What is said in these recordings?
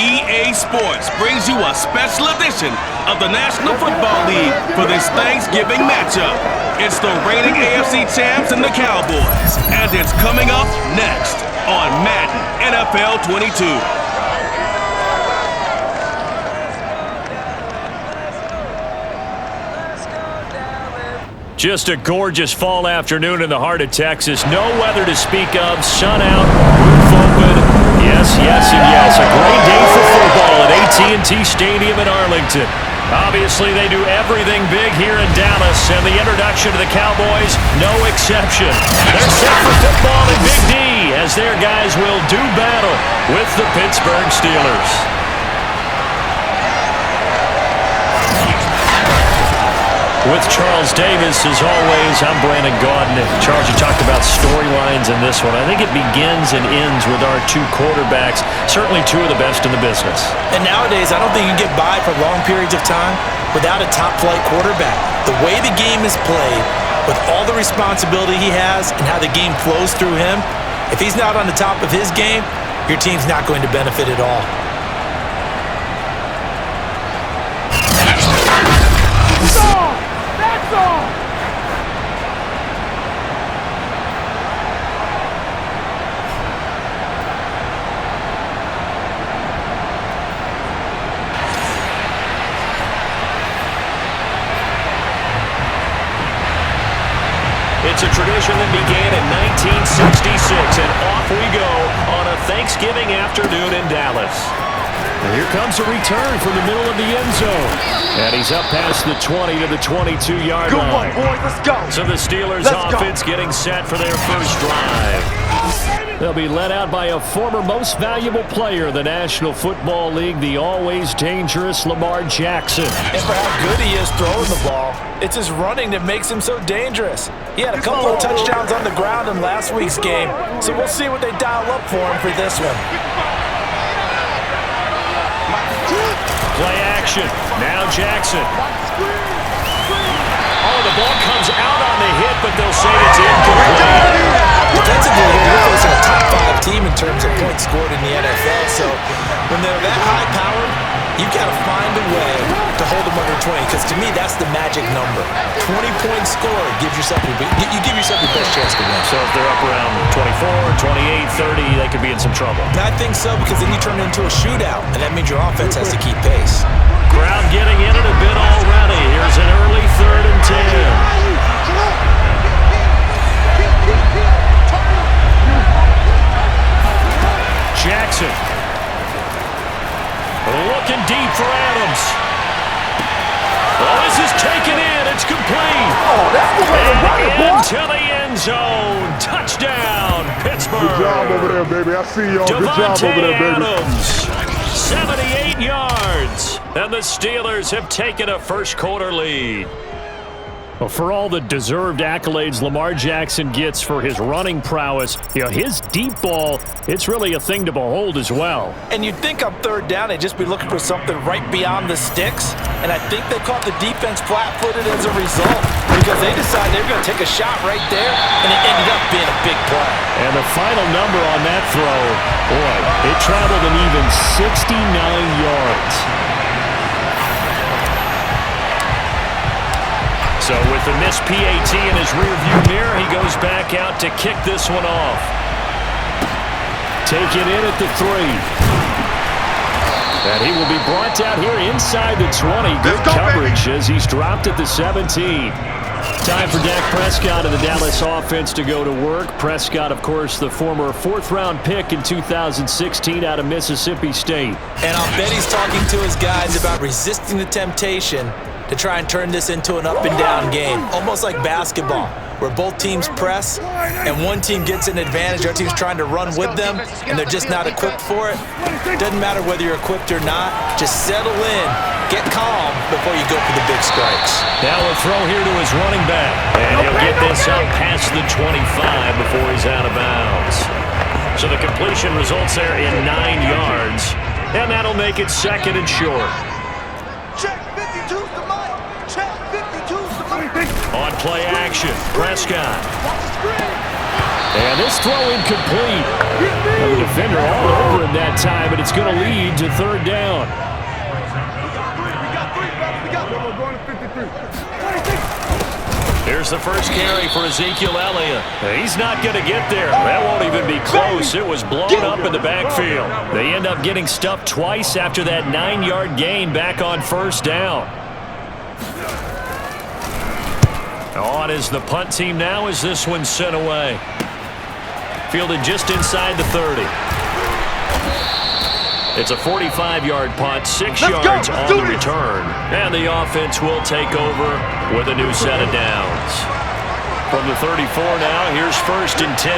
EA Sports brings you a special edition of the National Football League for this Thanksgiving matchup. It's the reigning AFC champs and the Cowboys, and it's coming up next on Madden NFL 22. Just a gorgeous fall afternoon in the heart of Texas. No weather to speak of. Sun out, roof open. Yes, yes, and yes. A great day for football at AT&T Stadium in Arlington. Obviously, they do everything big here in Dallas, and the introduction to the Cowboys, no exception. They're set for football in Big D as their guys will do battle with the Pittsburgh Steelers. With Charles Davis, as always, I'm Brandon Gaudin. Charles, you talked about storylines in this one. I think it begins and ends with our two quarterbacks, certainly two of the best in the business. And nowadays, I don't think you can get by for long periods of time without a top-flight quarterback. The way the game is played, with all the responsibility he has and how the game flows through him, if he's not on the top of his game, your team's not going to benefit at all. It's a tradition that began in 1966, and off we go on a Thanksgiving afternoon in Dallas. And here comes a return from the middle of the end zone. And he's up past the 20 to the 22-yard line. Good one, boys. Let's go. So the Steelers offense getting set for their first drive. They'll be led out by a former most valuable player in the National Football League, the always dangerous Lamar Jackson. And for how good he is throwing the ball, it's his running that makes him so dangerous. He had a couple of touchdowns on the ground in last week's game, so we'll see what they dial up for him for this one. Play action. Now Jackson. Oh, the ball comes out on the hit, but they'll say it's incomplete. Defensively, they're facing a top 5 team in terms of points scored in the NFL, so when they're that high-powered, you've got to find a way to hold them under 20, because to me, that's the magic number. 20 points scored gives yourself you give yourself your best chance to win. So if they're up around 24, 28, 30, they could be in some trouble. And I think so, because then you turn it into a shootout, and that means your offense has to keep pace. Crowd getting in it a bit already. Here's an early 3rd and 10. Jackson. Looking deep for Adams. Oh, this is taken in. It's complete. And into the end zone. Touchdown, Pittsburgh. Good job over there, baby. I see y'all. Good job over there, baby. Adams, 78 yards. And the Steelers have taken a first-quarter lead. Well, for all the deserved accolades Lamar Jackson gets for his running prowess, his deep ball, it's really a thing to behold as well. And you'd think on 3rd down, they'd just be looking for something right beyond the sticks. And I think they caught the defense flat-footed as a result, because they decided they were going to take a shot right there, and it ended up being a big play. And the final number on that throw, boy, it traveled an even 69 yards. So with the missed PAT in his rearview mirror, he goes back out to kick this one off. Take it in at the 3. And he will be brought down here inside the 20. Good coverage as he's dropped at the 17. Time for Dak Prescott and the Dallas offense to go to work. Prescott, of course, the former 4th-round pick in 2016 out of Mississippi State. And I'll bet he's talking to his guys about resisting the temptation to try and turn this into an up-and-down game, almost like basketball, where both teams press and one team gets an advantage, our team's trying to run with them, and they're just not equipped for it. Doesn't matter whether you're equipped or not, just settle in, get calm before you go for the big strikes. Now a throw here to his running back, and he'll get this up past the 25 before he's out of bounds. So the completion results there in 9 yards, and that'll make it 2nd and short. On play action, Prescott. And this throw incomplete. The defender all over him that time, but it's going to lead to 3rd down. Here's the first carry for Ezekiel Elliot. He's not going to get there. That won't even be close. It was blown up in the backfield. They end up getting stuffed twice after that 9-yard gain back on 1st down. On is the punt team now as this one's sent away. Fielded just inside the 30. It's a 45-yard punt, 6 yards on the return. And the offense will take over with a new set of downs. From the 34 now, here's 1st and 10.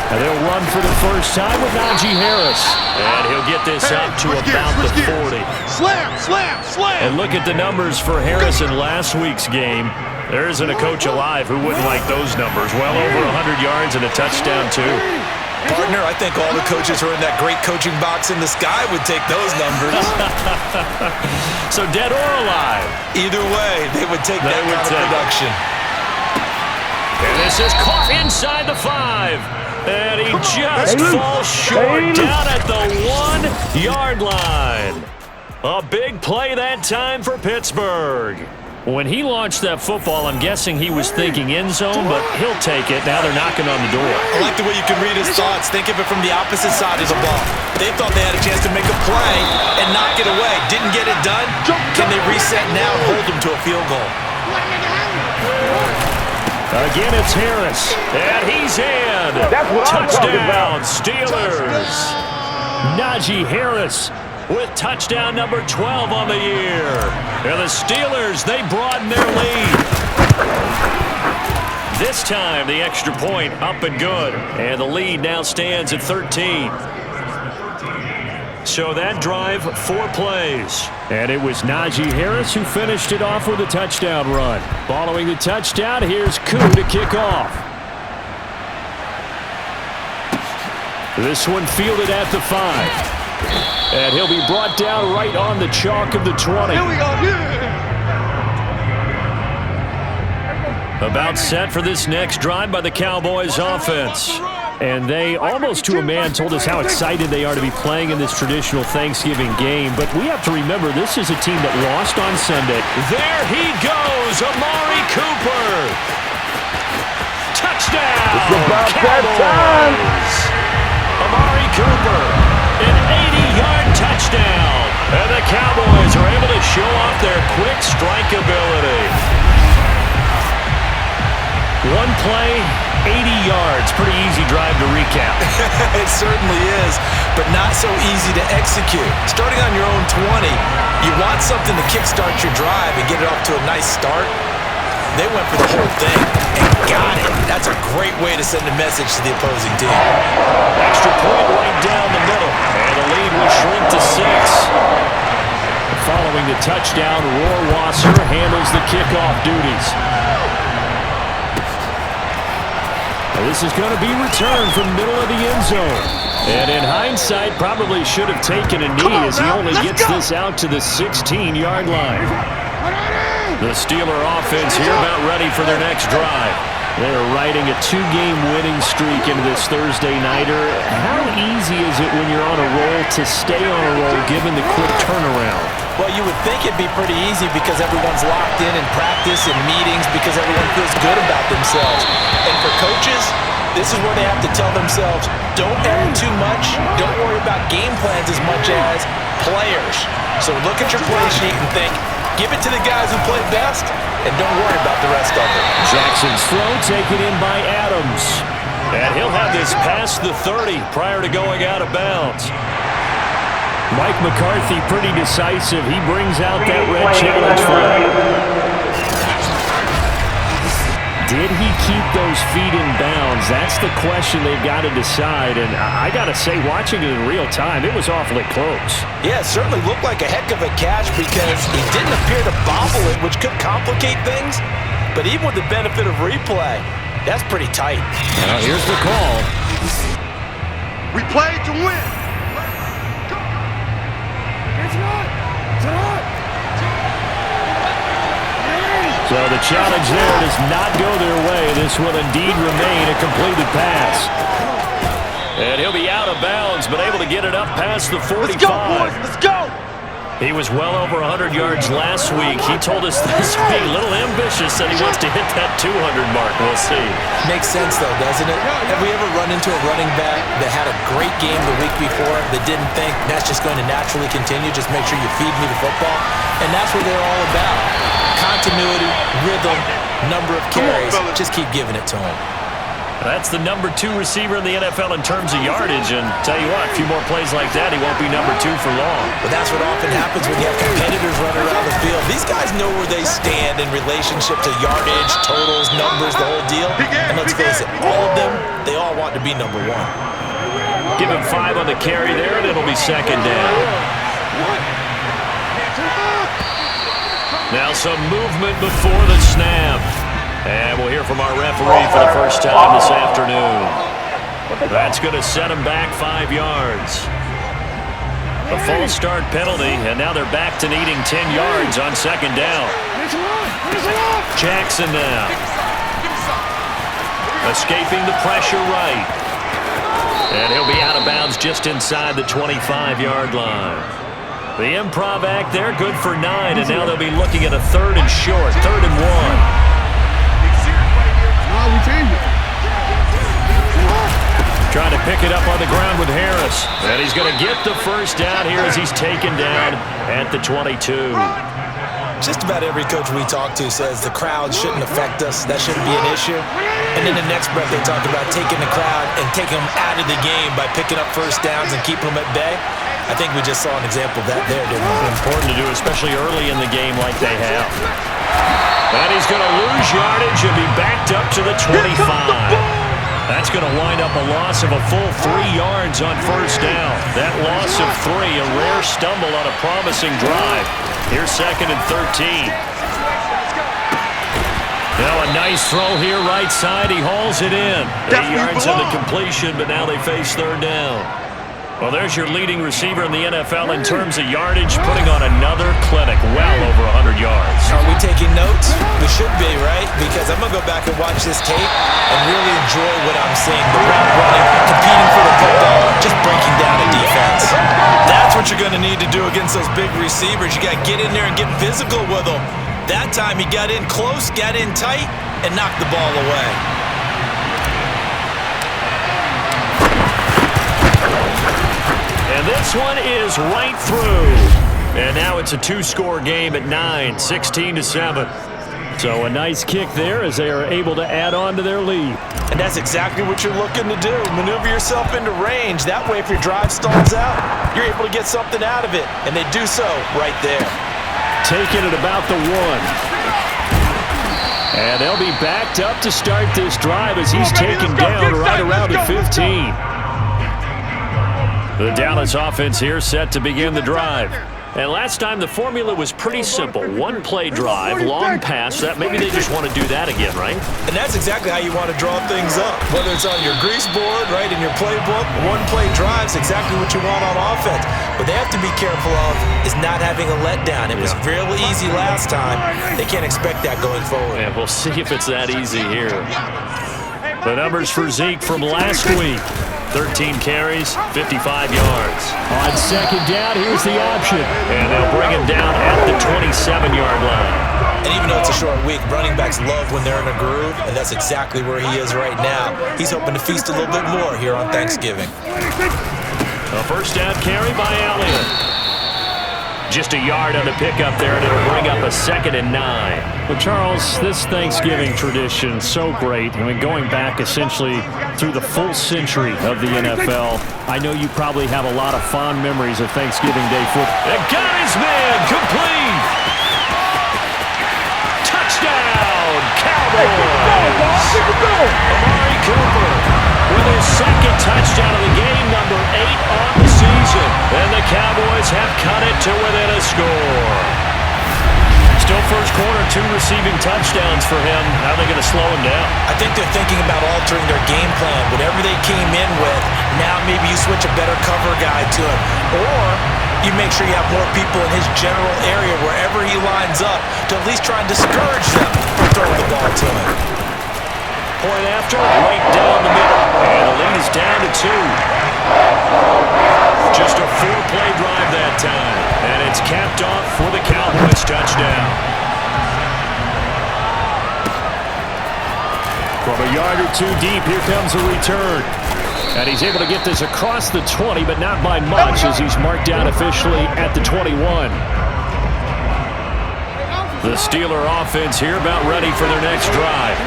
And they'll run for the first time with Najee Harris. And he'll get this up to about the 40. Slam, slam, slam. And look at the numbers for Harris in last week's game. There isn't a coach alive who wouldn't like those numbers. Well over 100 yards and a touchdown, too. Partner, I think all the coaches who are in that great coaching box in the sky would take those numbers. So dead or alive? Either way, they would take that kind of production. And this is caught inside the 5. And he just falls short down at the 1-yard line. A big play that time for Pittsburgh. When he launched that football, I'm guessing he was thinking end zone, but he'll take it. Now they're knocking on the door. I like the way you can read his thoughts. Think of it from the opposite side of the ball. They thought they had a chance to make a play and knock it away. Didn't get it done. Can they reset now and hold them to a field goal? Again, it's Harris, and he's in. Touchdown, Steelers. Najee Harris with touchdown number 12 on the year. And the Steelers, they broaden their lead. This time, the extra point up and good. And the lead now stands at 13. So that drive, 4 plays. And it was Najee Harris who finished it off with a touchdown run. Following the touchdown, here's Koo to kick off. This one fielded at the 5. And he'll be brought down right on the chalk of the 20. Here we go. Yeah. About set for this next drive by the Cowboys offense. And they, almost to a man, told us how excited they are to be playing in this traditional Thanksgiving game. But we have to remember, this is a team that lost on Sunday. There he goes, Amari Cooper. Touchdown, It's about that time. Cowboys. Amari Cooper, an 80-yard touchdown. And the Cowboys are able to show off their quick strike ability. One play, 80 yards. Pretty easy drive to recap. It certainly is, but not so easy to execute. Starting on your own 20, you want something to kickstart your drive and get it off to a nice start. They went for the whole thing and got it. That's a great way to send a message to the opposing team. Extra point right down the middle, and the lead will shrink to 6. Following the touchdown, Rohrwasser handles the kickoff duties. This is going to be returned from middle of the end zone. And in hindsight, probably should have taken a knee as he only gets this out to the 16-yard line. The Steeler offense here about ready for their next drive. They're riding a 2-game winning streak into this Thursday nighter. How easy is it when you're on a roll to stay on a roll given the quick turnaround? Well, you would think it'd be pretty easy because everyone's locked in practice and meetings because everyone feels good about themselves. And for coaches, this is where they have to tell themselves, don't err too much, don't worry about game plans as much as players. So look at your play sheet and think, give it to the guys who play best, and don't worry about the rest of it. Jackson's throw taken in by Adams. And he'll have this past the 30 prior to going out of bounds. Mike McCarthy pretty decisive. He brings out that red challenge flag. Did he keep those feet in bounds? That's the question they've got to decide. And I got to say, watching it in real time, it was awfully close. Yeah, it certainly looked like a heck of a catch because he didn't appear to bobble it, which could complicate things. But even with the benefit of replay, that's pretty tight. Now here's the call. We played to win. So the challenge there does not go their way. This will indeed remain a completed pass. And he'll be out of bounds, but able to get it up past the 45. Let's go, boys. Let's go. He was well over 100 yards last week. He told us this being a little ambitious, and he wants to hit that 200 mark. We'll see. Makes sense, though, doesn't it? Have we ever run into a running back that had a great game the week before that didn't think that's just going to naturally continue? Just make sure you feed me the football. And that's what they're all about. Continuity, rhythm, number of carries. Just keep giving it to him. That's the number 2 receiver in the NFL in terms of yardage. And tell you what, a few more plays like that, he won't be number 2 for long. But that's what often happens when you have competitors running around the field. These guys know where they stand in relationship to yardage, totals, numbers, the whole deal. And let's face it, all of them, they all want to be number 1. Give him 5 on the carry there, and it'll be second down. Now some movement before the snap. And we'll hear from our referee for the first time this afternoon. That's going to set him back 5 yards. A false start penalty, and now they're back to needing 10 yards on second down. Jackson now. Escaping the pressure right. And he'll be out of bounds just inside the 25-yard line. The improv act there, good for 9, and now they'll be looking at a 3rd and short, 3rd and 1. Trying to pick it up on the ground with Harris. And he's going to get the first down here as he's taken down at the 22. Just about every coach we talk to says the crowd shouldn't affect us. That shouldn't be an issue. And then the next breath they talk about taking the crowd and taking them out of the game by picking up first downs and keeping them at bay. I think we just saw an example of that there, didn't we? Important to do, especially early in the game like they have. And he's going to lose yardage and be backed up to the 25. That's going to wind up a loss of a full 3 yards on first down. That loss of 3, a rare stumble on a promising drive. Here's 2nd and 13. Now a nice throw here right side. He hauls it in. 8 yards on the completion, but now they face 3rd down. Well, there's your leading receiver in the NFL in terms of yardage, putting on another clinic, well over 100 yards. Are we taking notes? We should be, right? Because I'm going to go back and watch this tape and really enjoy what I'm seeing. The route running, competing for the football, just breaking down a defense. That's what you're going to need to do against those big receivers. You got to get in there and get physical with them. That time he got in close, got in tight, and knocked the ball away. And this one is right through. And now it's a 2-score game at 9, 16-7. So a nice kick there as they are able to add on to their lead. And that's exactly what you're looking to do. Maneuver yourself into range. That way, if your drive stalls out, you're able to get something out of it. And they do so right there. Taking it about the 1. And they'll be backed up to start this drive as he's taken down right around the 15. The Dallas offense here set to begin the drive. And last time the formula was pretty simple. 1-play drive, long pass. That maybe they just want to do that again, right? And that's exactly how you want to draw things up. Whether it's on your grease board, right, in your playbook, 1-play drive's exactly what you want on offense. What they have to be careful of is not having a letdown. It was real easy last time. They can't expect that going forward. Yeah, we'll see if it's that easy here. The numbers for Zeke from last week. 13 carries, 55 yards. On 2nd down, here's the option. And they'll bring him down at the 27-yard line. And even though it's a short week, running backs love when they're in a groove, and that's exactly where he is right now. He's hoping to feast a little bit more here on Thanksgiving. A first down carry by Elliot. Just a yard on the pickup there, and it'll bring up a 2nd and 9. Well, Charles, this Thanksgiving tradition, so great. I mean, going back essentially through the full century of the NFL, I know you probably have a lot of fond memories of Thanksgiving Day football. And got his man, complete! Touchdown, Cowboys! Amari Cooper with his 2nd touchdown of the game, number 8 on the season. And the Cowboys have cut it to within a score. Still first quarter, 2 receiving touchdowns for him. How are they going to slow him down? I think they're thinking about altering their game plan. Whatever they came in with, now maybe you switch a better cover guy to him. Or you make sure you have more people in his general area wherever he lines up to at least try and discourage them from throwing the ball to him. Point after, right down the middle. And the lead is down to 2. Just a 4-play drive that time. And it's capped off for the Cowboys touchdown. From a yard or 2 deep, here comes a return. And he's able to get this across the 20, but not by much as he's marked down officially at the 21. The Steeler offense here about ready for their next drive.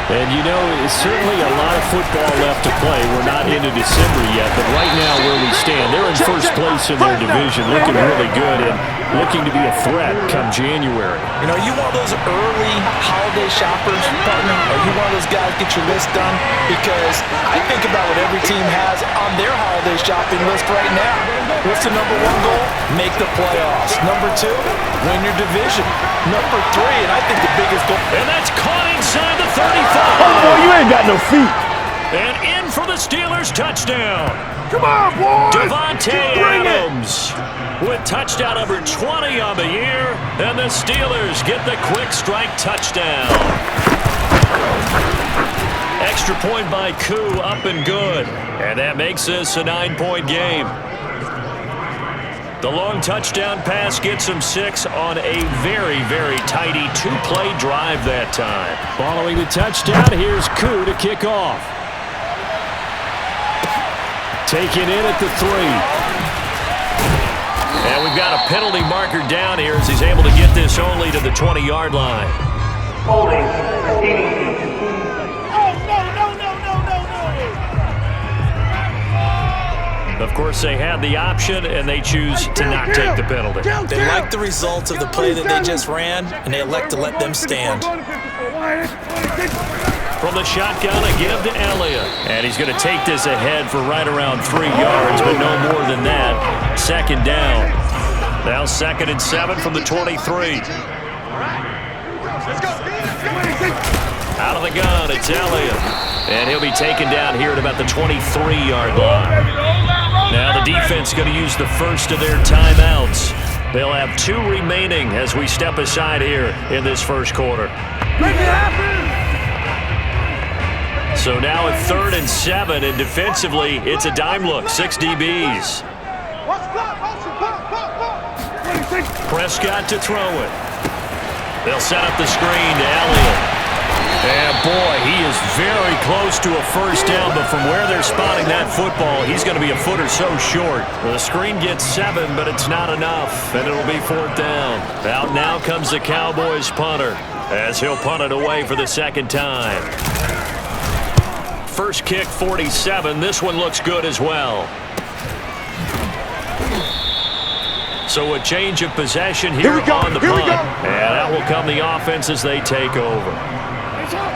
And you know, it's certainly a lot of football left to play. We're not into December yet, but right now where we stand, they're in first place in their division, looking really good and looking to be a threat come January. You know, you want those early holiday shoppers, partner, or you want those guys get your list done? Because I think about what every team has on their holiday shopping list right now. What's the number 1 goal? Make the playoffs. Number 2, win your division. Number 3, and I think the biggest goal. And that's caught inside the 35. Oh, you ain't got no feet. And in for the Steelers touchdown. Come on, boys. Devontae Bring Adams with touchdown number 20 on the year. And the Steelers get the quick strike touchdown. Extra point by Koo, up and good. And that makes this a 9-point game. The long touchdown pass gets him 6 on a very, very tidy 2-play drive that time. Following the touchdown, here's Koo to kick off. Taken in at the 3. And we've got a penalty marker down here as he's able to get this only to the 20-yard line. Holding. Of course, they had the option, and they choose to not take the penalty. They like the results of the play that they just ran, and they elect to let them stand. From the shotgun, a give to Elliot. And he's going to take this ahead for right around 3 yards, but no more than that. Second down. Now 2nd and 7 from the 23. Out of the gun, it's Elliot. And he'll be taken down here at about the 23-yard line. Now the defense going to use the first of their timeouts. They'll have 2 remaining as we step aside here in this first quarter. So now at 3rd and 7, and defensively, it's a dime look, 6 DBs. Prescott to throw it. They'll set up the screen to Elliott. And boy, he is very close to a first down, but from where they're spotting that football, he's going to be a foot or so short. The screen gets 7, but it's not enough, and it'll be 4th down. Out now comes the Cowboys punter, as he'll punt it away for the 2nd time. First kick, 47. This one looks good as well. So a change of possession here on the punt. And out will come the offense as they take over.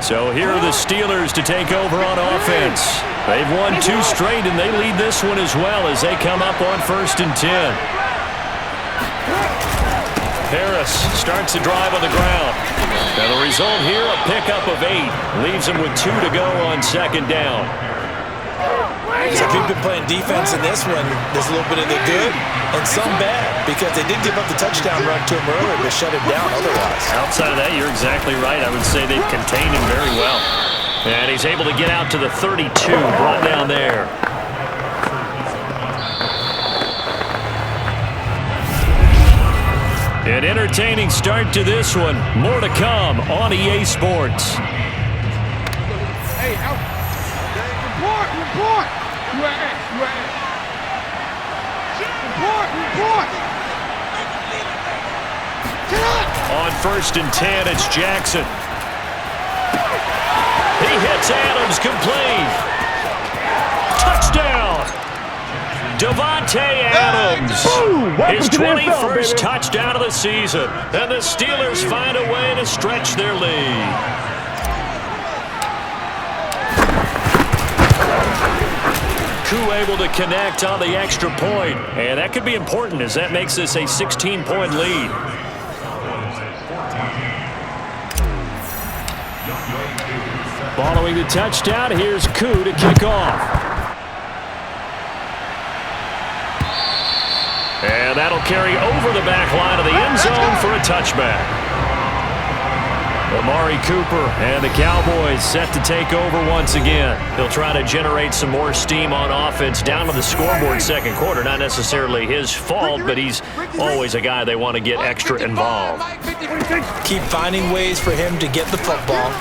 So here are the Steelers to take over on offense. They've won 2 straight, and they lead this one as well as they come up on 1st and 10. Harris starts the drive on the ground. And the result here, a pickup of 8. Leaves him with 2 to go on 2nd down. So if you've been playing defense in this one, there's a little bit of the good and some bad, because they did give up the touchdown run to him earlier, but shut him down otherwise. Outside of that, you're exactly right. I would say they've contained him very well. And he's able to get out to the 32, brought down there. An entertaining start to this one. More to come on EA Sports. Hey, report! You at? Report! On 1st and 10, it's Jackson. He hits Adams, complete. Touchdown! Davante Adams, his 21st touchdown of the season, and the Steelers find a way to stretch their lead. Able to connect on the extra point, and that could be important as that makes this a 16-point lead. Following the touchdown, here's Koo to kick off. And that'll carry over the back line of the end zone for a touchback. Amari Cooper and the Cowboys set to take over once again. He'll try to generate some more steam on offense down to the scoreboard 2nd quarter. Not necessarily his fault, but he's always a guy they want to get extra involved. Keep finding ways for him to get the football.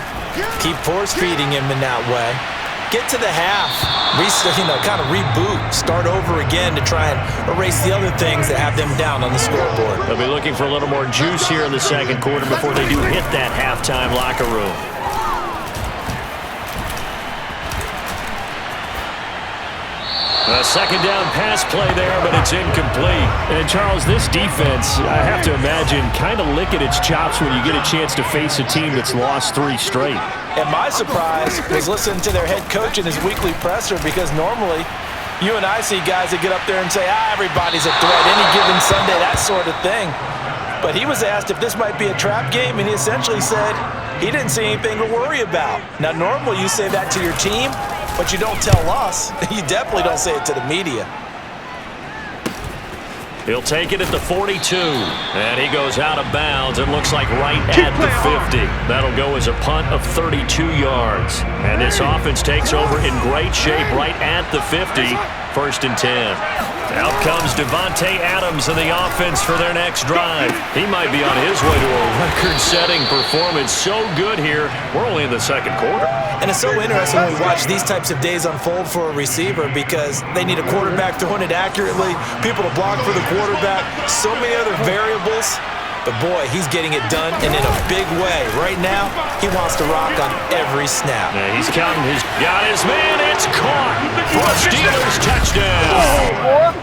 Keep force feeding him in that way. Get to the half, kind of reboot, start over again to try and erase the other things that have them down on the scoreboard. They'll be looking for a little more juice here in the 2nd quarter before they do hit that halftime locker room. A 2nd down pass play there, but it's incomplete. And Charles, this defense, I have to imagine, kind of licking its chops when you get a chance to face a team that's lost 3 straight. And my surprise was listening to their head coach in his weekly presser, because normally you and I see guys that get up there and say, everybody's a threat, any given Sunday, that sort of thing. But he was asked if this might be a trap game, and he essentially said he didn't see anything to worry about. Now, normally you say that to your team, but you don't tell us. You definitely don't say it to the media. He'll take it at the 42, and he goes out of bounds. It looks like right at the 50. That'll go as a punt of 32 yards. And this offense takes over in great shape right at the 50, 1st and 10. Out comes Davante Adams and the offense for their next drive. He might be on his way to a record-setting performance. So good here. We're only in the 2nd quarter. And it's so interesting when we watch these types of days unfold for a receiver, because they need a quarterback throwing it accurately, people to block for the quarterback, so many other variables. But boy, he's getting it done, and in a big way. Right now, he wants to rock on every snap. Yeah, he's counting got his man, it's caught for a Steelers touchdown.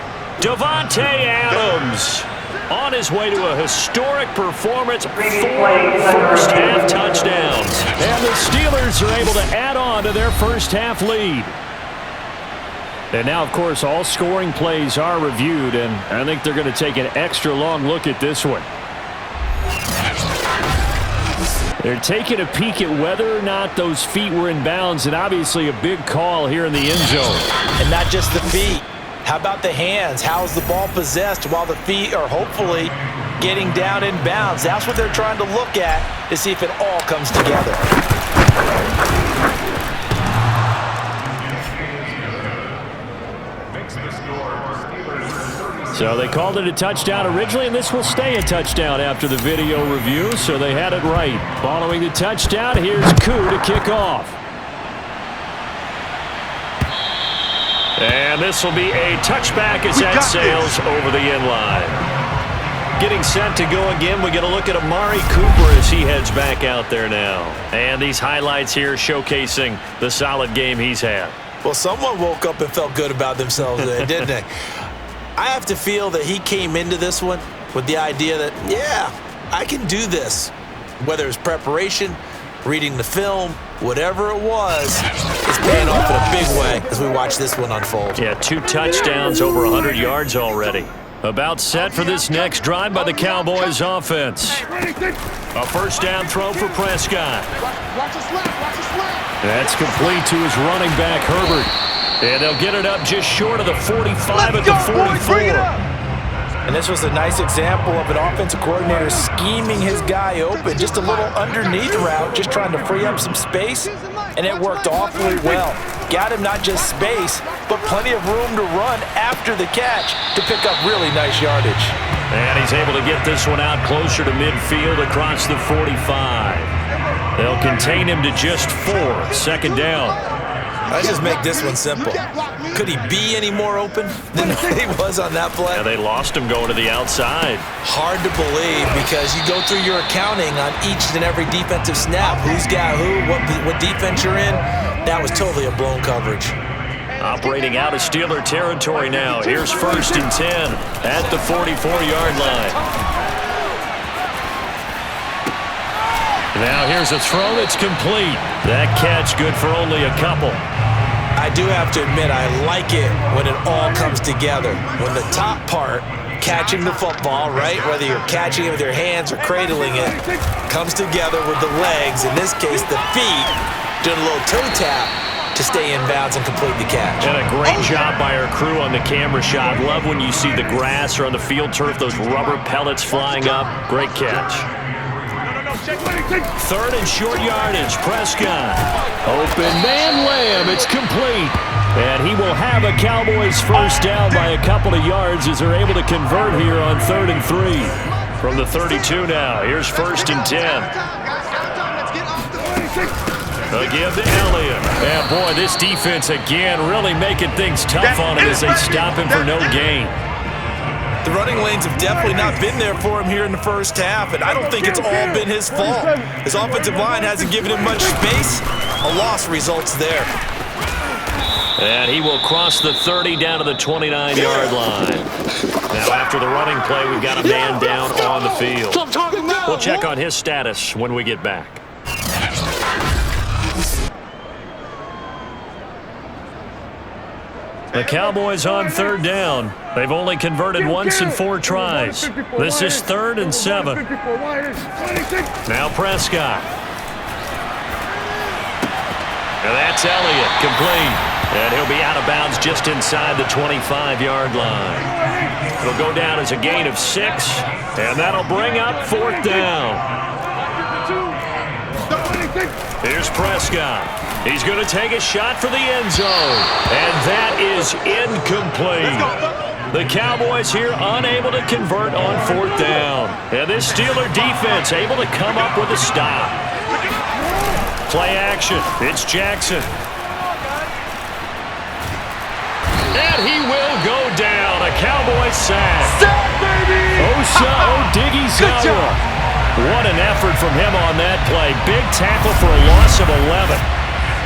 Davante Adams on his way to a historic performance, 4 first-half touchdowns. And the Steelers are able to add on to their first-half lead. And now, of course, all scoring plays are reviewed, and I think they're going to take an extra long look at this one. They're taking a peek at whether or not those feet were in bounds, and obviously a big call here in the end zone. And not just the feet. How about the hands? How's the ball possessed while the feet are hopefully getting down in bounds? That's what they're trying to look at to see if it all comes together. So they called it a touchdown originally, and this will stay a touchdown after the video review, so they had it right. Following the touchdown, here's Koo to kick off. And this will be a touchback as that sails over the end line. Getting set to go again, we get a look at Amari Cooper as he heads back out there now. And these highlights here showcasing the solid game he's had. Well, someone woke up and felt good about themselves there, didn't they? I have to feel that he came into this one with the idea that, yeah, I can do this. Whether it's preparation, reading the film, whatever it was, it's paying off in a big way as we watch this one unfold. Yeah, 2 touchdowns, over 100 yards already. About set for this next drive by the Cowboys offense. A first down throw for Prescott. Watch the slap, watch the slap. That's complete to his running back, Herbert. And they'll get it up just short of the 45 at the 44. And this was a nice example of an offensive coordinator scheming his guy open. Just a little underneath route, just trying to free up some space, and it worked awfully well. Got him not just space, but plenty of room to run after the catch to pick up really nice yardage. And he's able to get this one out closer to midfield across the 45. They'll contain him to just 4, second down. Let's just make this one simple. Could he be any more open than he was on that play? Yeah, they lost him going to the outside. Hard to believe because you go through your accounting on each and every defensive snap. Who's got who, what defense you're in. That was totally a blown coverage. Operating out of Steeler territory now. Here's 1st and 10 at the 44-yard line. Now here's a throw that's complete. That catch good for only a couple. I do have to admit, I like it when it all comes together. When the top part, catching the football, right, whether you're catching it with your hands or cradling it, comes together with the legs, in this case the feet, doing a little toe tap to stay in bounds and complete the catch. And a great job by our crew on the camera shot. Love when you see the grass or on the field turf, those rubber pellets flying up. Great catch. 3rd and short yardage, Prescott. Open man Lamb, it's complete. And he will have a Cowboys first down by a couple of yards as they're able to convert here on 3rd and 3. From the 32 now, here's 1st and 10. Again to Elliot. And boy, this defense again really making things tough on him as they stop him for no gain. The running lanes have definitely not been there for him here in the first half, and I don't think it's all been his fault. His offensive line hasn't given him much space. A loss results there. And he will cross the 30 down to the 29-yard line. Now after the running play, we've got a man down on the field. We'll check on his status when we get back. The Cowboys on 3rd down. They've only converted once in 4 tries. This is 3rd and 7. Now Prescott. And that's Elliott, complete. And he'll be out of bounds just inside the 25-yard line. It'll go down as a gain of 6, and that'll bring up 4th down. Here's Prescott. He's going to take a shot for the end zone. And that is incomplete. The Cowboys here unable to convert on 4th down. And this Steeler defense able to come up with a stop. Play action. It's Jackson. And he will go down. A Cowboy sack. Odighizuwa. What an effort from him on that play. Big tackle for a loss of 11.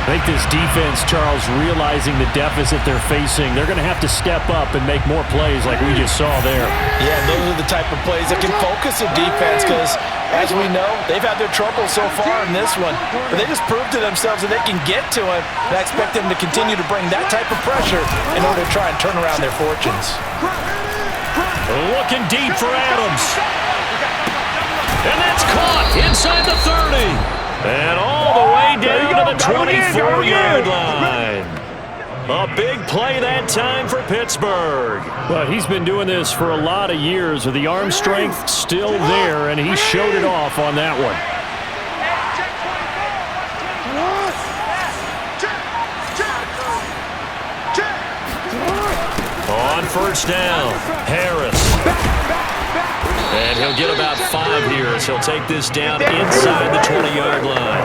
I think this defense, Charles, realizing the deficit they're facing, they're going to have to step up and make more plays like we just saw there. Yeah, those are the type of plays that can focus a defense because, as we know, they've had their trouble so far in this one. But they just proved to themselves that they can get to it. And I expect them to continue to bring that type of pressure in order to try and turn around their fortunes. Looking deep for Adams. And that's caught inside the 30. And all the way down to the 24-yard line. A big play that time for Pittsburgh. Well, he's been doing this for a lot of years with the arm strength still there, and he showed it off on that one. On first down, Harris. And he'll get about 5 here as he'll take this down inside the 20-yard line.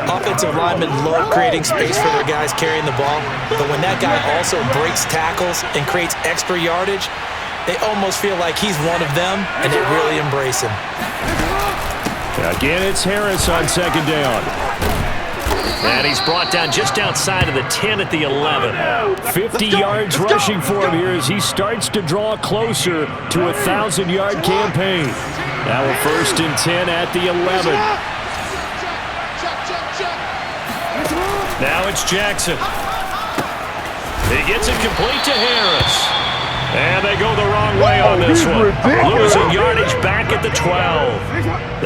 Offensive linemen love creating space for their guys carrying the ball, but when that guy also breaks tackles and creates extra yardage, they almost feel like he's one of them, and they really embrace him. Again, it's Harris on second down. And he's brought down just outside of the 10 at the 11. 50 yards rushing for him here as he starts to draw closer to a 1,000-yard campaign. Now a 1st and 10 at the 11. Now it's Jackson. He gets it complete to Harris. And they go the wrong way on this one. Losing yardage back at the 12.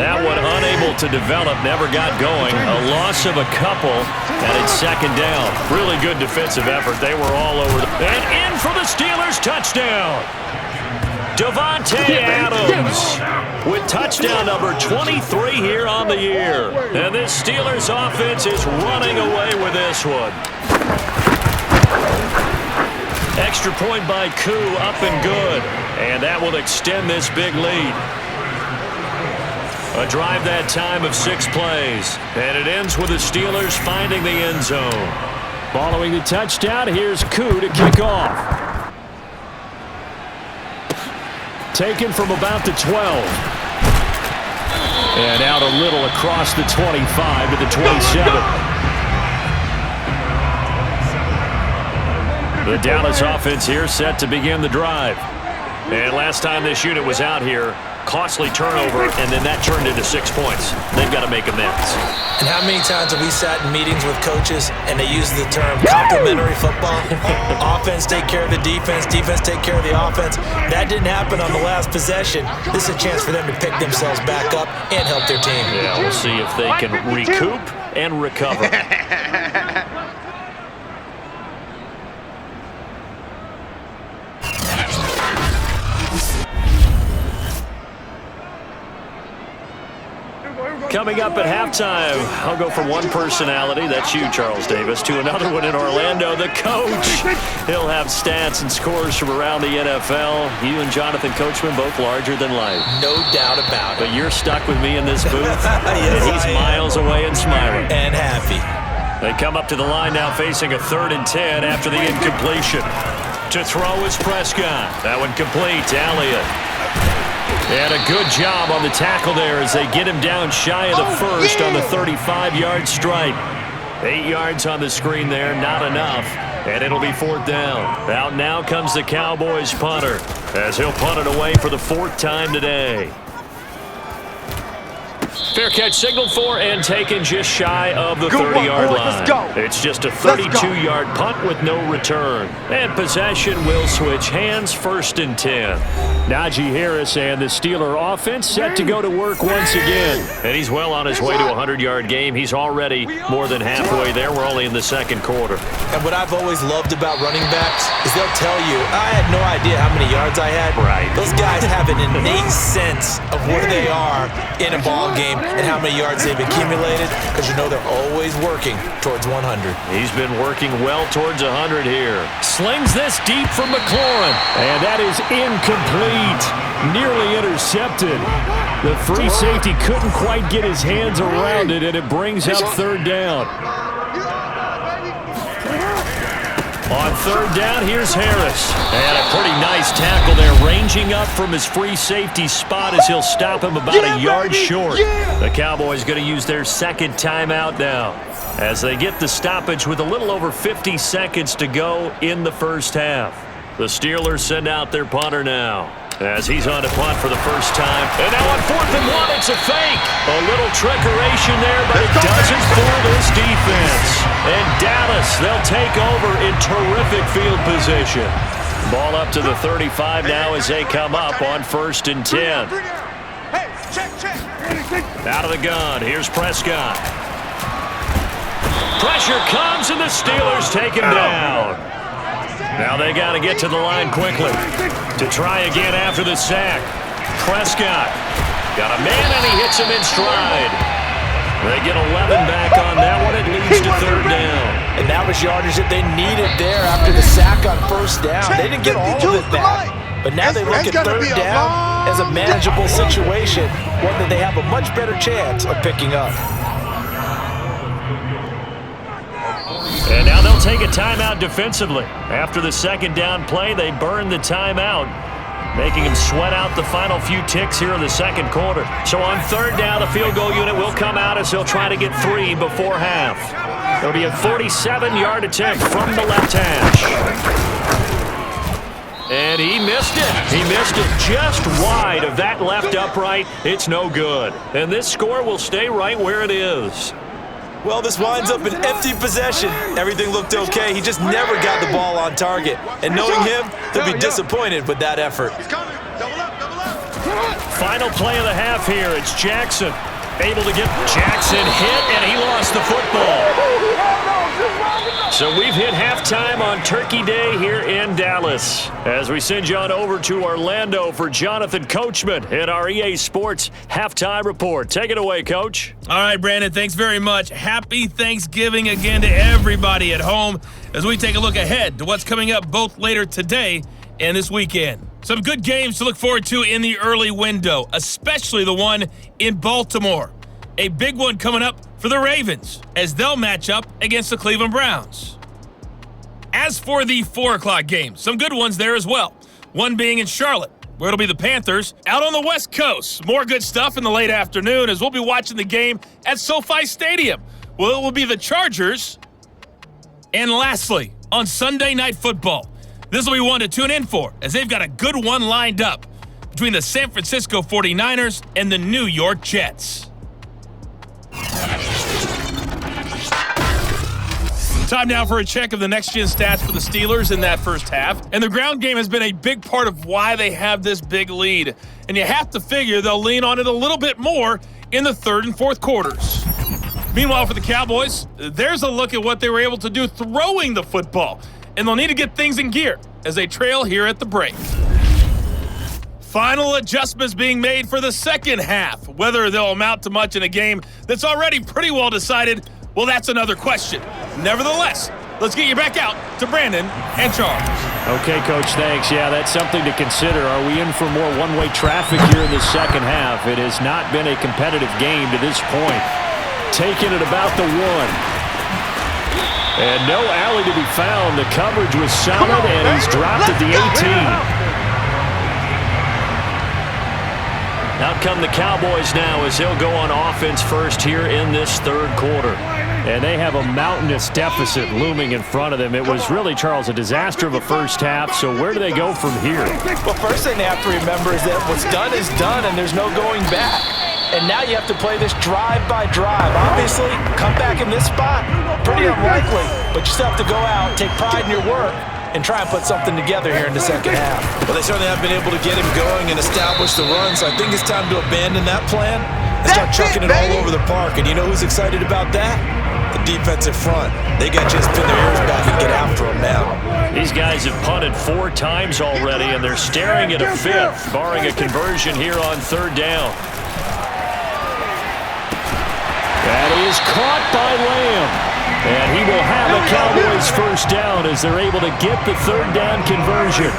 That one unable to develop, never got going. A loss of a couple, and it's second down. Really good defensive effort. They were all over. And in for the Steelers touchdown. Davante Adams with touchdown number 23 here on the year. And this Steelers offense is running away with this one. Extra point by Koo, up and good. And that will extend this big lead. A drive that time of 6 plays. And it ends with the Steelers finding the end zone. Following the touchdown, here's Koo to kick off. Taken from about the 12. And out a little across the 25 to the 27. The Dallas offense here set to begin the drive. And last time this unit was out here, costly turnover, and then that turned into 6 points. They've got to make amends. And how many times have we sat in meetings with coaches and they use the term complementary football? Offense take care of the defense, defense take care of the offense. That didn't happen on the last possession. This is a chance for them to pick themselves back up and help their team. Yeah, we'll see if they can recoup and recover. Coming up at halftime, I'll go from one personality, that's you, Charles Davis, to another one in Orlando, the coach. He'll have stats and scores from around the NFL. You and Jonathan Coachman, both larger than life. No doubt about it. But you're stuck with me in this booth, Yes, and he's miles away and smiling. And happy. They come up to the line now facing a 3rd and 10 after the incompletion. To throw is Prescott. That one complete to Elliot. And a good job on the tackle there as they get him down shy of the 1st on the 35-yard stripe. 8 yards on the screen there, not enough. And it'll be 4th down. Out now comes the Cowboys punter as he'll punt it away for the 4th time today. Fair catch signaled for and taken just shy of the 30-yard line. It's just a 32-yard punt with no return. And possession will switch hands, 1st and 10. Najee Harris and the Steeler offense set to go to work once again. And he's well on his way to a 100-yard game. He's already more than halfway there. We're only in the 2nd quarter. And what I've always loved about running backs is they'll tell you, I had no idea how many yards I had. Right. Those guys have an innate sense of where they are in a ball game and how many yards they've accumulated, because you know they're always working towards 100. He's been working well towards 100 here. Slings this deep from McLaurin. And that is incomplete. Nearly intercepted. The free safety couldn't quite get his hands around it, and it brings up 3rd down. On 3rd down, here's Harris. And a pretty nice tackle there, ranging up from his free safety spot as he'll stop him about a yard short. The Cowboys going to use their 2nd timeout now. as they get the stoppage with a little over 50 seconds to go in the first half. The Steelers send out their punter now, as he's on to punt for the first time. And now on 4th and 1, it's a fake. A little trickeration there, but it doesn't fool this defense. And Dallas, they'll take over in terrific field position. Ball up to the 35 now as they come up on 1st and 10. Out of the gun, here's Prescott. Pressure comes, and the Steelers take him down. Now they got to get to the line quickly to try again after the sack. Prescott got a man, and he hits him in stride. They get 11 back on that one. It leads to 3rd down. And that was yardage that they needed there after the sack on 1st down. They didn't get all of it back. But now they look at 3rd down as a manageable situation, one that they have a much better chance of picking up. And now they'll take a timeout defensively. After the 2nd down play, they burn the timeout, making him sweat out the final few ticks here in the 2nd quarter. So on 3rd down, the field goal unit will come out as they'll try to get 3 before half. It'll be a 47-yard attempt from the left hash. And he missed it. He missed it just wide of that left upright. It's no good. And this score will stay right where it is. Well, this winds up an empty possession. Everything looked okay. He just never got the ball on target. And knowing him, he'll be disappointed with that effort. Final play of the half here. It's Jackson. Able to get Jackson hit, and he lost the football. So we've hit halftime on Turkey Day here in Dallas, as we send you on over to Orlando for Jonathan Coachman in our EA Sports Halftime Report. Take it away, Coach. All right, Brandon, thanks very much. Happy Thanksgiving again to everybody at home as we take a look ahead to what's coming up both later today and this weekend. Some good games to look forward to in the early window, especially the one in Baltimore. A big one coming up for the Ravens as they'll match up against the Cleveland Browns. As for the 4 o'clock game, some good ones there as well. One being in Charlotte, where it'll be the Panthers. Out on the West Coast, more good stuff in the late afternoon as we'll be watching the game at SoFi Stadium. Well, it will be the Chargers. And lastly, on Sunday Night Football, this will be one to tune in for, as they've got a good one lined up between the San Francisco 49ers and the New York Jets. Time now for a check of the next-gen stats for the Steelers in that first half. And the ground game has been a big part of why they have this big lead. And you have to figure they'll lean on it a little bit more in the 3rd and 4th quarters. Meanwhile, for the Cowboys, there's a look at what they were able to do throwing the football. And they'll need to get things in gear as they trail here at the break. Final adjustments being made for the second half. Whether they'll amount to much in a game that's already pretty well decided, well, that's another question. Nevertheless, let's get you back out to Brandon and Charles. Okay, Coach, thanks. Yeah, that's something to consider. Are we in for more one-way traffic here in the second half? It has not been a competitive game to this point. Taking it about the 1. And no alley to be found. The coverage was solid, and he's dropped at the 18. Out come the Cowboys now as they'll go on offense first here in this 3rd quarter. And they have a mountainous deficit looming in front of them. It was really, Charles, a disaster of a first half. So where do they go from here? Well, first thing they have to remember is that what's done is done, and there's no going back. And now you have to play this drive by drive. Obviously, come back in this spot, pretty unlikely. But you still have to go out, take pride in your work, and try and put something together here in the second half. Well, they certainly have been able to get him going and establish the run, so I think it's time to abandon that plan and start chucking it all over the park. And you know who's excited about that? The defensive front. They got to just pin their ears back and get after him now. These guys have punted 4 times already, and they're staring at a 5th, barring a conversion here on 3rd down. That is caught by Lamb. And he will have a Cowboys first down as they're able to get the 3rd down conversion.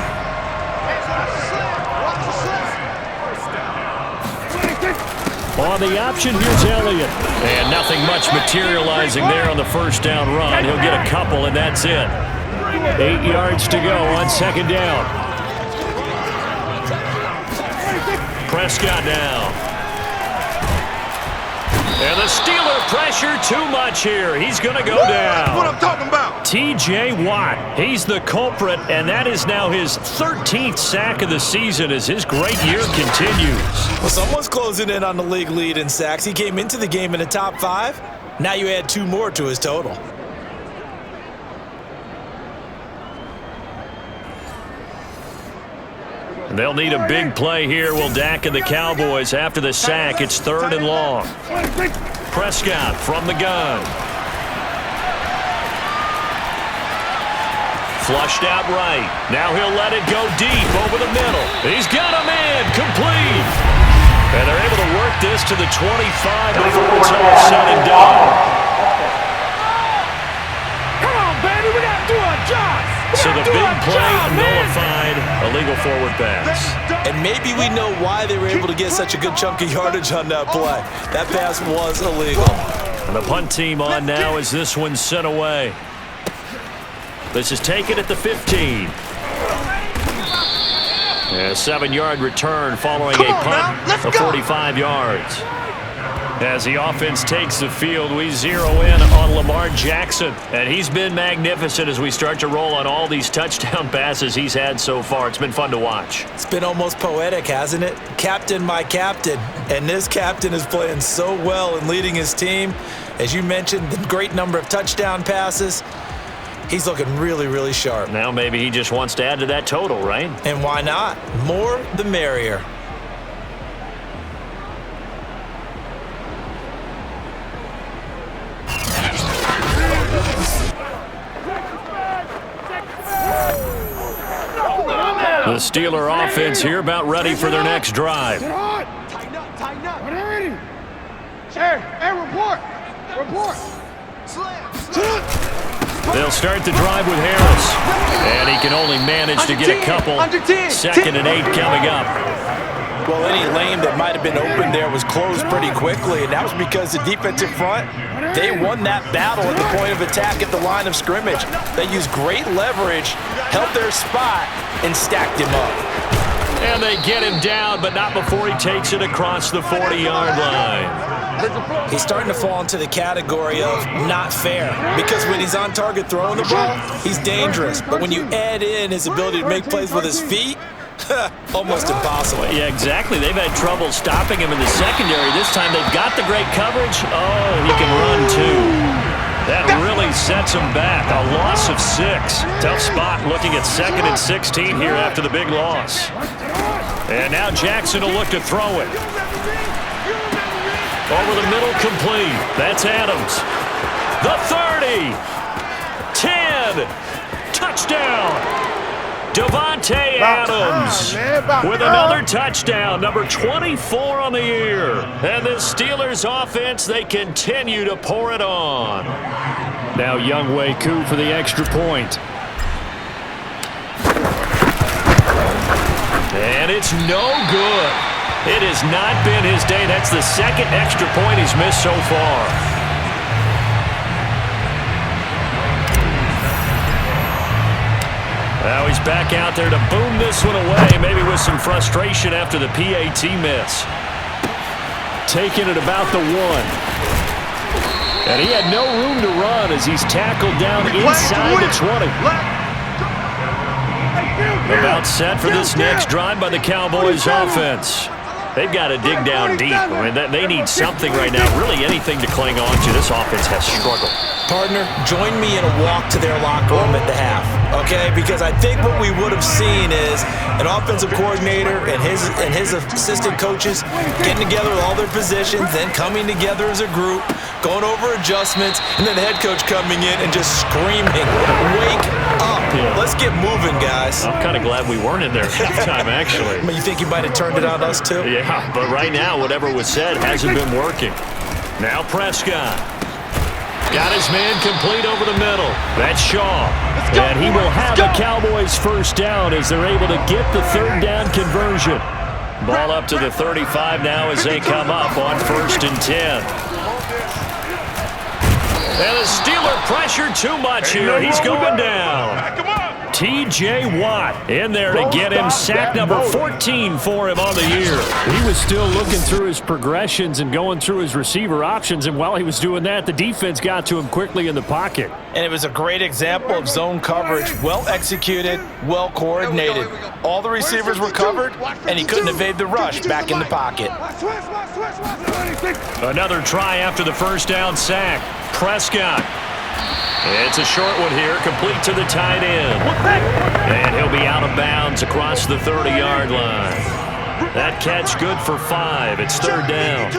On the option, here's Elliot. And nothing much materializing there on the first down run. He'll get a couple, and that's it. 8 yards to go on 2nd down. Prescott now. And the Steeler pressure too much here. He's going to go down. That's what I'm talking about. T.J. Watt, he's the culprit, and that is now his 13th sack of the season as his great year continues. Well, someone's closing in on the league lead in sacks. He came into the game in the top 5. Now you add 2 more to his total. They'll need a big play here. Will Dak and the Cowboys after the sack. It's 3rd and long. Prescott from the gun. Flushed out right. Now he'll let it go deep over the middle. He's got him in. Complete. And they're able to work this to the 25 before it's all said and done. Come on, baby, we gotta do our job. So the big play nullified, a legal forward pass. And maybe we know why they were able to get such a good chunk of yardage on that play. That pass was illegal. And the punt team on now as this one's sent away. This is taken at the 15. A 7-yard return following a punt of 45 yards. As the offense takes the field, we zero in on Lamar Jackson. And he's been magnificent as we start to roll on all these touchdown passes he's had so far. It's been fun to watch. It's been almost poetic, hasn't it? Captain, my captain. And this captain is playing so well and leading his team. As you mentioned, the great number of touchdown passes. He's looking really, really sharp. Now maybe he just wants to add to that total, right? And why not? More the merrier. The Steeler offense here about ready for their next drive. Tighten up, tighten up. When they're ready. Hey, report. Report. They'll start the drive with Harris. And he can only manage to get a couple. 2nd and 8 coming up. Well, any lane that might have been open there was closed pretty quickly, and that was because the defensive front, they won that battle at the point of attack at the line of scrimmage. They used great leverage, held their spot, and stacked him up. And they get him down, but not before he takes it across the 40-yard line. He's starting to fall into the category of not fair, because when he's on target throwing the ball, he's dangerous. But when you add in his ability to make plays with his feet, almost impossible. Yeah, exactly. They've had trouble stopping him in the secondary. This time they've got the great coverage. Oh, he can run too. That really sets him back. A loss of 6. Tough spot looking at 2nd and 16 here after the big loss. And now Jackson will look to throw it. Over the middle, complete. That's Adams. The 30. 10. Touchdown. Devontae Adams with another touchdown, number 24 on the year. And the Steelers offense, they continue to pour it on. Now YoungWei Koo for the extra point. And it's no good. It has not been his day. That's the 2nd extra point he's missed so far. Now he's back out there to boom this one away, maybe with some frustration after the PAT miss. Taking it about the 1. And he had no room to run as he's tackled down inside the 20. About set for this next drive by the Cowboys offense. They've got to dig down deep. I mean, they need something right now, really anything to cling on to. This offense has struggled. Partner, join me in a walk to their locker room at the half, okay? Because I think what we would have seen is an offensive coordinator and his assistant coaches getting together with all their positions, then coming together as a group, going over adjustments, and then the head coach coming in and just screaming, "Wake up. Let's get moving, guys." I'm kind of glad we weren't in there at halftime, actually. I mean, you think you might have turned it on us, too? Yeah, but right now, whatever was said hasn't been working. Now Prescott. Got his man complete over the middle. That's Shaw. And he will have the Cowboys first down as they're able to get the 3rd down conversion. Ball up to the 35 now as they come up on 1st and 10. And the Steeler pressure too much here. He's going down. T.J. Watt in there to get him sack number 14 for him on the year. He was still looking through his progressions and going through his receiver options, and while he was doing that, the defense got to him quickly in the pocket. And it was a great example of zone coverage, well executed, well coordinated. All the receivers were covered, and he couldn't evade the rush back in the pocket. Another try after the first down sack. Prescott. It's a short one here, complete to the tight end. And he'll be out of bounds across the 30-yard line. That catch good for 5. It's third down.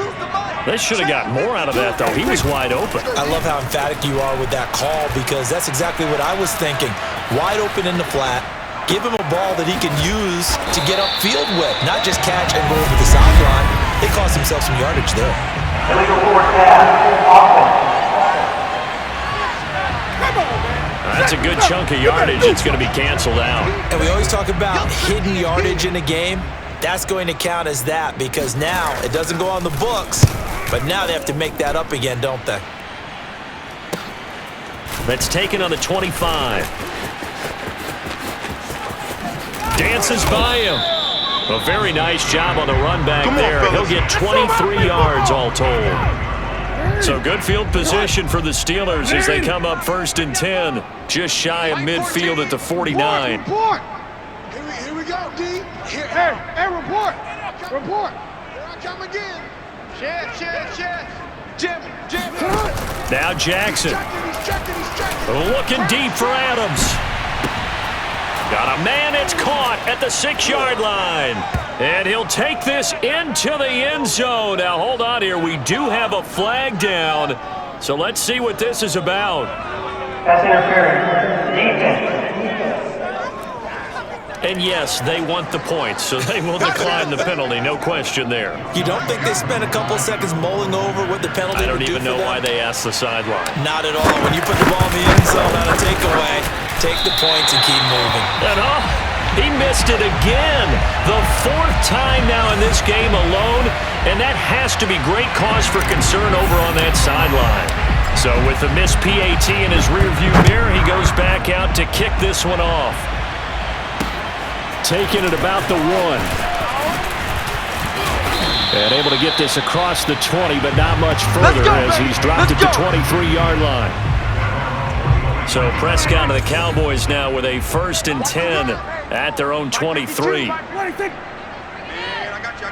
They should have got more out of that, though. He was wide open. I love how emphatic you are with that call, because that's exactly what I was thinking. Wide open in the flat. Give him a ball that he can use to get upfield with, not just catch and go over the sideline. They cost themselves some yardage there. That's a good chunk of yardage. It's going to be canceled out. And we always talk about hidden yardage in a game. That's going to count as that, because now it doesn't go on the books, but now they have to make that up again, don't they? That's taken on the 25. Dances by him. A very nice job on the run back there. He'll get 23 yards all told. So good field position for the Steelers as they come up first and 10, just shy of midfield at the 49. Report. Here we go, D. Hey, report. Report. Here I come again. Shed. Jim. Now Jackson. He's checking. Looking deep for Adams. Got a man, it's caught at the 6-yard line. And he'll take this into the end zone. Now, hold on here. We do have a flag down. So let's see what this is about. Pass interference. Defense. And yes, they want the points, so they will decline the penalty. No question there. You don't think they spent a couple seconds mulling over what the penalty would do for them? I don't even know why they asked the sideline. Not at all. When you put the ball in the end zone on a takeaway, take the points and keep moving. And he missed it again. The 4th time now in this game alone, and that has to be great cause for concern over on that sideline. So with the missed PAT in his rearview mirror, he goes back out to kick this one off. Taking it about the 1. And able to get this across the 20, but not much further as he's dropped at the 23-yard line. So Prescott and the Cowboys now with a first and 10 at their own 23. Man, I got you.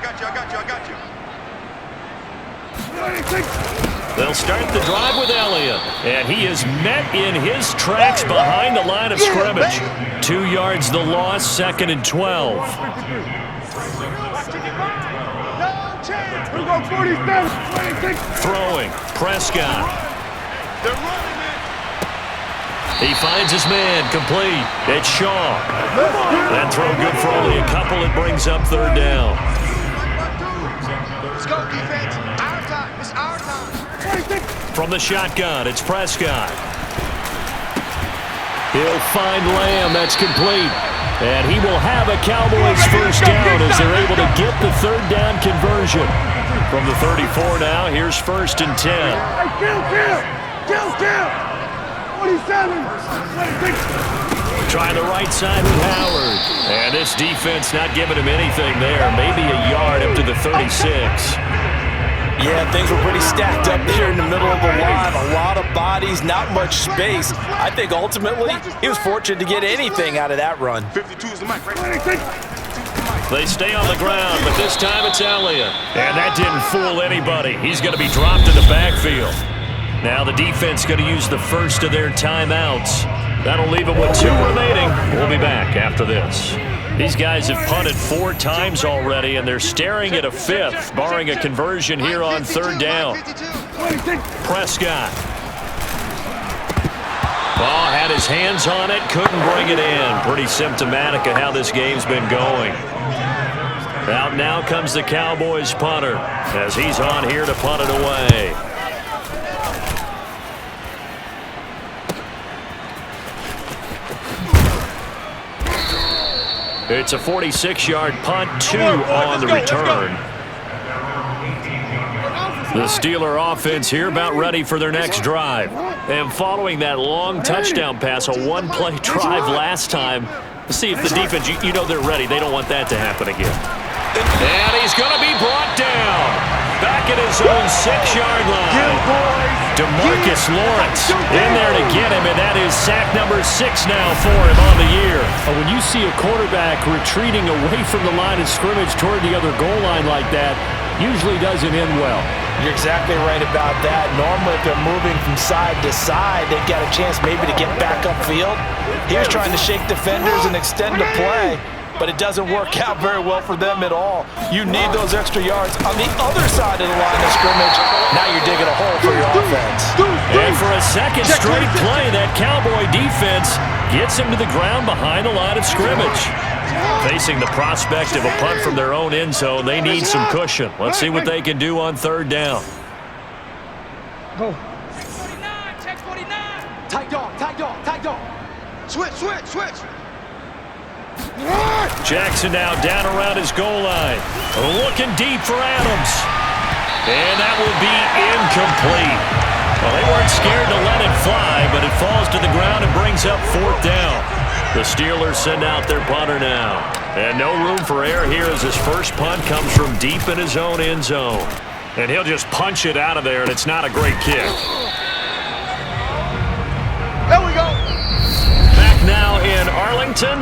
They'll start the drive with Elliot, and he is met in his tracks behind the line of scrimmage. 2 yards the loss, 2nd and 12. Throwing, Prescott. He finds his man, complete. It's Shaw. That throw good for only a couple. It brings up third down. Let's go, defense. Our time. It's our time. From the shotgun, it's Prescott. He'll find Lamb. That's complete. And he will have a Cowboys first down as they're able to get the third down conversion. From the 34 now, here's first and 10. Kill. 47. Trying the right side with Howard. And this defense not giving him anything there. Maybe a yard up to the 36. Yeah, things were pretty stacked up there in the middle of the line. A lot of bodies, not much space. I think ultimately he was fortunate to get anything out of that run. 52 is the mic, right? They stay on the ground, but this time it's Elliot. And that didn't fool anybody. He's going to be dropped in the backfield. Now the defense going to use the first of their timeouts. That'll leave them with 2 remaining. We'll be back after this. These guys have punted 4 times already, and they're staring at a 5th, barring a conversion here on third down. Prescott. Ball had his hands on it, couldn't bring it in. Pretty symptomatic of how this game's been going. Out now comes the Cowboys punter as he's on here to punt it away. It's a 46-yard punt, 2 on the return. The Steeler offense here about ready for their next drive. And following that long touchdown pass, a one-play drive last time, let's see if the defense, you know they're ready. They don't want that to happen again. And he's going to be brought down. Back at his own 6-yard line. DeMarcus Lawrence in there to get him, and that is sack number 6 now for him on the year. When you see a quarterback retreating away from the line of scrimmage toward the other goal line like that, usually doesn't end well. You're exactly right about that. Normally, if they're moving from side to side, they've got a chance maybe to get back upfield. He was trying to shake defenders and extend the play, but it doesn't work out very well for them at all. You need those extra yards on the other side of the line of scrimmage. Now you're digging a hole for your offense. And for a second straight play, that Cowboy defense gets him to the ground behind the line of scrimmage. Facing the prospect of a punt from their own end zone, they need some cushion. Let's see what they can do on third down. Go. Check 49. Tight dog. Switch. Jackson now down around his goal line. Looking deep for Adams. And that will be incomplete. Well, they weren't scared to let it fly, but it falls to the ground and brings up fourth down. The Steelers send out their punter now. And no room for error here as his first punt comes from deep in his own end zone. And he'll just punch it out of there, and it's not a great kick. There we go. Back now in Arlington.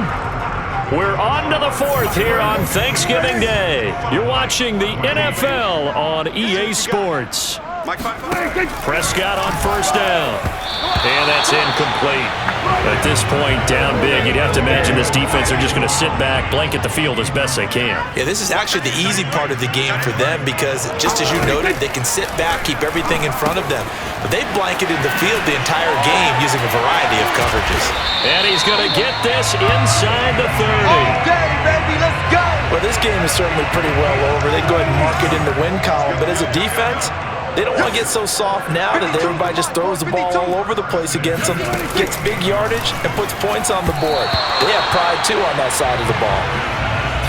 We're on to the fourth here on Thanksgiving Day. You're watching the NFL on EA Sports. Prescott on first down. And that's incomplete. At this point, down big, you'd have to imagine this defense are just going to sit back, blanket the field as best they can. Yeah, this is actually the easy part of the game for them because, just as you noted, they can sit back, keep everything in front of them. But they've blanketed the field the entire game using a variety of coverages. And he's going to get this inside the 30. Okay, baby, let's go. Well, this game is certainly pretty well over. They go ahead and mark it in the win column. But as a defense, they don't want to get so soft now that everybody just throws the ball all over the place against them, gets big yardage, and puts points on the board. They have pride, too, on that side of the ball.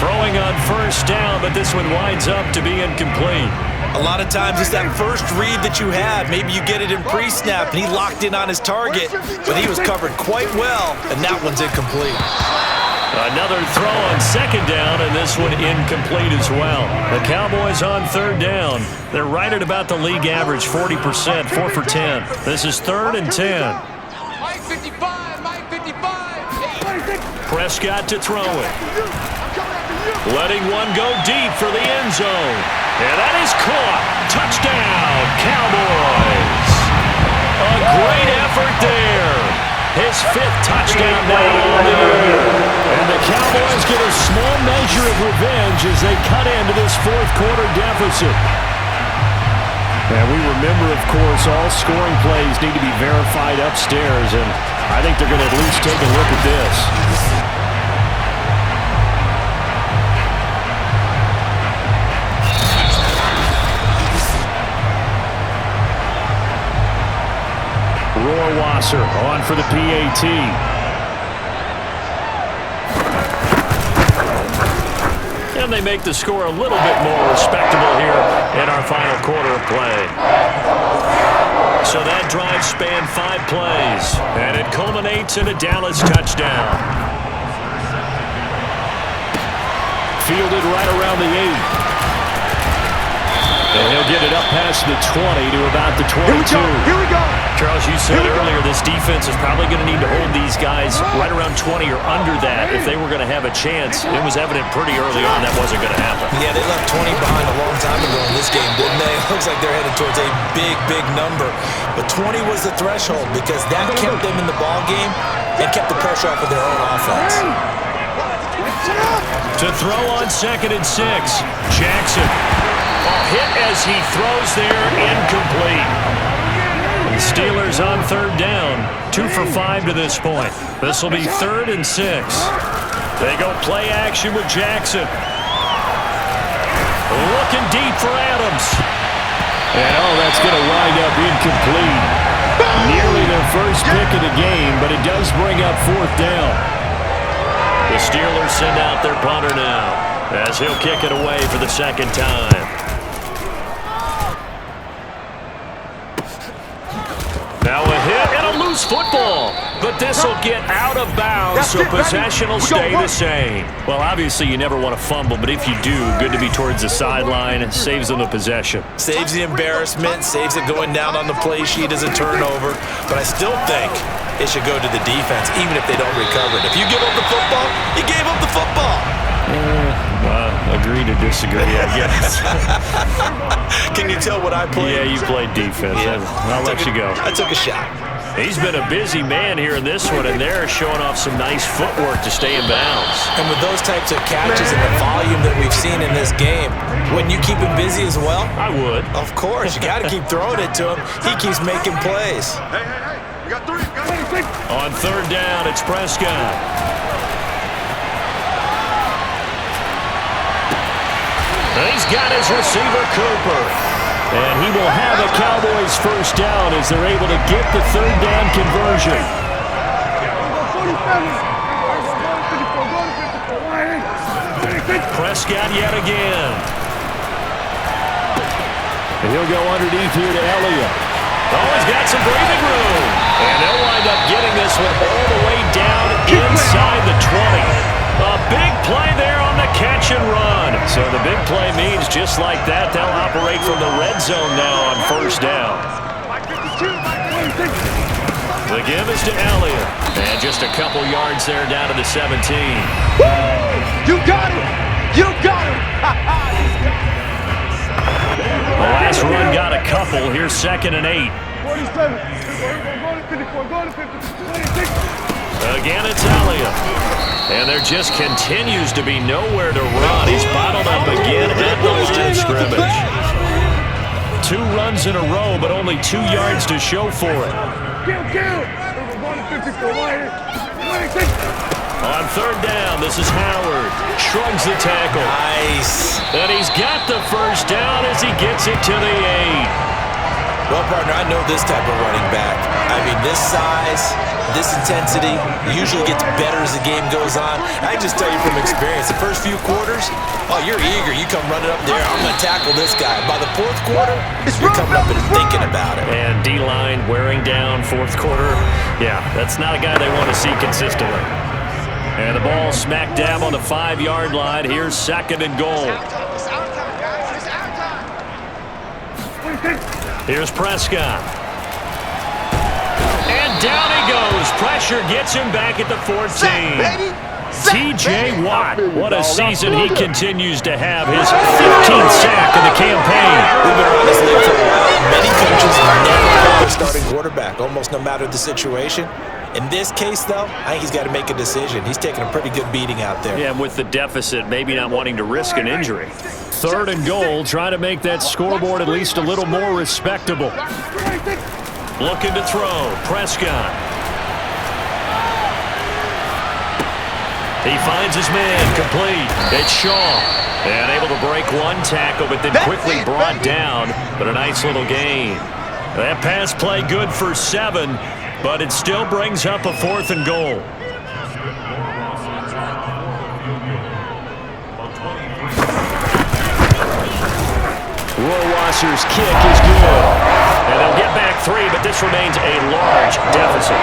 Throwing on first down, but this one winds up to be incomplete. A lot of times it's that first read that you have. Maybe you get it in pre-snap, and he locked in on his target, but he was covered quite well, and that one's incomplete. Another throw on second down, and this one incomplete as well. The Cowboys on third down. They're right at about the league average, 40%, 4 for 10. This is 3rd and 10. Mike 55. Prescott to throw it. Letting one go deep for the end zone. And that is caught. Touchdown, Cowboys. A great effort there. His 5th touchdown now on the year. And the Cowboys get a small measure of revenge as they cut into this 4th quarter deficit. And we remember, of course, all scoring plays need to be verified upstairs, and I think they're going to at least take a look at this. Rohrwasser on for the PAT. And they make the score a little bit more respectable here in our final quarter of play. So that drive spanned 5 plays, and it culminates in a Dallas touchdown. Fielded right around the 8. And he'll get it up past the 20 to about the 22. Here we go. Charles, you said earlier this defense is probably going to need to hold these guys right around 20 or under that if they were going to have a chance. It was evident pretty early on that wasn't going to happen. Yeah, they left 20 behind a long time ago in this game, didn't they? It looks like they're headed towards a big, big number. But 20 was the threshold because that kept them in the ball game and kept the pressure off of their own offense. To throw on 2nd and 6, Jackson. Hit as he throws there, incomplete. The Steelers on 3rd down, 2 for 5 to this point. This will be 3rd and 6. They go play action with Jackson. Looking deep for Adams. And that's going to wind up incomplete. Nearly their first pick of the game, but it does bring up 4th down. The Steelers send out their punter now as he'll kick it away for the 2nd time. Now a hit loose football, but this will get out of bounds, so possession will stay the same. Well, obviously you never want to fumble, but if you do, good to be towards the sideline and saves them the possession. Saves the embarrassment, saves it going down on the play sheet as a turnover, but I still think it should go to the defense, even if they don't recover it. If you give up the football, you gave up the football. Agree to disagree, I guess. Can you tell what I played? Yeah, you played defense. Yeah. I'll let you go. I took a shot. He's been a busy man here in this one, and they're showing off some nice footwork to stay in bounds. And with those types of catches and the volume that we've seen in this game, wouldn't you keep him busy as well? I would. Of course. You got to keep throwing it to him. He keeps making plays. Hey, we got three. On third down, it's Prescott. He's got his receiver, Cooper. And he will have a Cowboys first down as they're able to get the third down conversion. Prescott yet again. And he'll go underneath here to Elliot. Oh, he's got some breathing room. And they'll wind up getting this one all the way down inside the 20. A big play there on the catch and run. So the big play means just like that, they'll operate from the red zone now on first down. The give is to Elliot. And just a couple yards there down to the 17. You got it! You got it! The last run got a couple. Here's 2nd and 8. 47. Go to 50. 26. Again, it's Elliot. And there just continues to be nowhere to run. He's bottled up again at the line of scrimmage. 2 runs in a row, but only 2 yards to show for it. On third down, this is Howard. Shrugs the tackle. Nice. And he's got the first down as he gets it to the 8. Well, partner, I know this type of running back. I mean, this size, this intensity usually gets better as the game goes on. I can just tell you from experience, the first few quarters, oh, you're eager. You come running up there, I'm going to tackle this guy. By the 4th quarter, you're coming up and thinking about it. And D-line wearing down 4th quarter. Yeah, that's not a guy they want to see consistently. And the ball smack dab on the 5-yard line. Here's 2nd and goal. Here's Prescott. And down he goes. Pressure gets him back at the 14. T.J. Watt. What a season he continues to have. His 15th sack of the campaign. We've been on this league for a while. Many coaches never pick their starting quarterback, almost no matter the situation. In this case, though, I think he's got to make a decision. He's taking a pretty good beating out there. Yeah, with the deficit, maybe not wanting to risk an injury. 3rd and goal, trying to make that scoreboard at least a little more respectable. Looking to throw, Prescott. He finds his man, complete. It's Shaw. And able to break one tackle, but then quickly brought down. But a nice little gain. That pass play good for 7, but it still brings up a 4th and goal. Rohrwasser's kick is good. And they'll get back 3, but this remains a large deficit.